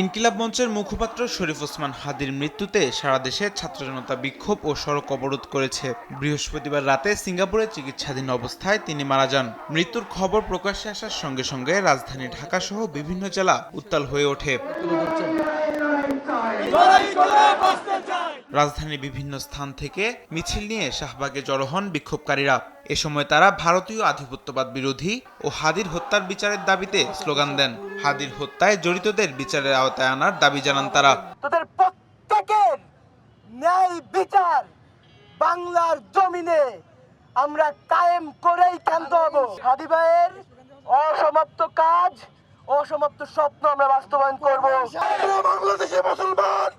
ইনকিলাব মঞ্চের মুখপাত্র শরীফ ওসমান হাদির মৃত্যুতে সারা দেশে ছাত্র জনতা বিক্ষোভ ও সড়ক অবরোধ করেছে। বৃহস্পতিবার রাতে সিঙ্গাপুরে চিকিৎসাধীন অবস্থায় তিনি মারা যান। মৃত্যুর খবর প্রকাশ্যে আসার সঙ্গে সঙ্গে রাজধানী ঢাকা সহ বিভিন্ন জেলা উত্তাল হয়ে ওঠে। রাজধানীর বিভিন্ন স্থান থেকে মিছিল নিয়ে শাহবাগে জড়ো হন বিক্ষোভকারীরা। এ সময় তারা ভারতীয় আধিপত্যবাদ বিরোধী ও হাদির হত্যার বিচারের দাবিতে স্লোগান দেন। হাদির হত্যায় জড়িতদের বিচারের আওতায় আনার দাবি জানান তারা। তাদের প্রত্যেকের ন্যায় বিচার বাংলার জমিনে আমরা কায়েম করেই ক্ষান্ত হব। হাদি ভাইয়ের অসমাপ্ত কাজ, অসমাপ্ত স্বপ্ন আমরা বাস্তবায়ন করব। বাংলাদেশে মুসলমান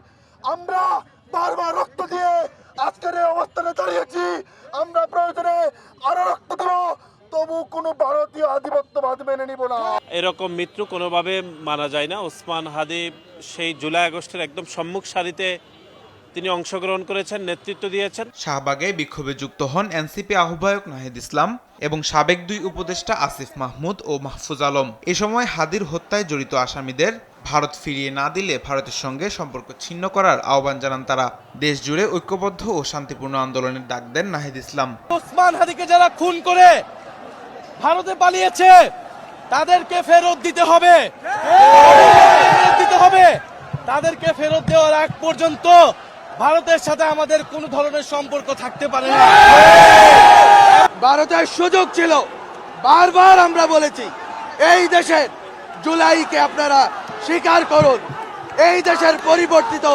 আমরা বারবার রক্ত দিয়ে আজকের এই অবস্থানে দাঁড়িয়েছি। আমরা প্রয়োজনে আরো রক্ত দেব, তবু কোনো ভারতীয় আধিপত্যবাদ মেনে নিব না। এরকম মৃত্যু কোনোভাবে মানা যায় না। ওসমান হাদি সেই জুলাই আগস্টের একদম সম্মুখ সারিতে তিনি অংশগ্রহণ করেছেন, নেতৃত্ব দিয়েছেন। শাহবাগে বিক্ষোভে যুক্ত হন এনসিপি আহ্বায়ক নাহিদ ইসলাম এবং সাবেক দুই উপদেষ্টা আসিফ মাহমুদ ও মাহফুজ আলম। এ সময় হাদির হত্যায় জড়িত আসামিদের ভারত ফিরিয়ে না দিলে ভারতের সঙ্গে সম্পর্ক ছিন্ন করার আহ্বান জানান তারা। দেশ জুড়ে ঐক্যবদ্ধ ও শান্তিপূর্ণ আন্দোলনের ডাক দেন নাহিদ ইসলাম। ওসমান হাদিকে যারা খুন করে ভারতে পালিয়েছে তাদেরকে ফেরত দিতে হবে, তাদেরকে ফেরত দেওয়ার আগ পর্যন্ত ভারতের সাথে আমাদের কোনো ধরনের সম্পর্ক থাকতে পারে না। ভারতের সুযোগ ছিল, বারবার আমরা বলেছি এই দেশের জুলাইকে আপনারা স্বীকার করুন, এই দেশের পরিবর্তিত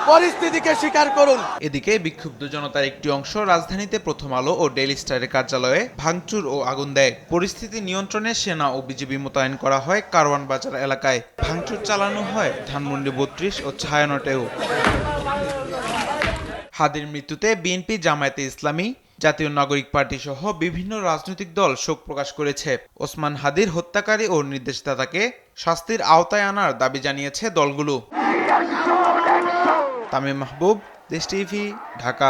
পরিস্থিতিকে স্বীকার করুন। এদিকে বিক্ষুব্ধ জনতার একটি অংশ রাজধানীতে প্রথম আলো ও ডেইলি স্টারের কার্যালয়ে ভাঙচুর ও আগুন দেয়। পরিস্থিতি নিয়ন্ত্রণে সেনা ও বিজিবি মোতায়েন করা হয় কারওয়ান বাজার এলাকায়। ভাঙচুর চালানো হয় ধানমন্ডি 32 ও ছায়ানটেও। হাদির মৃত্যুতে বিএনপি, জামায়াতে ইসলামী, জাতীয় নাগরিক পার্টি সহ বিভিন্ন রাজনৈতিক দল শোক প্রকাশ করেছে। ওসমান হাদির হত্যাকারী ও নির্দেশদাতাকে শাস্তির আওতায় আনার দাবি জানিয়েছে দলগুলো। তামিম মাহবুব, দেশ টিভি, ঢাকা।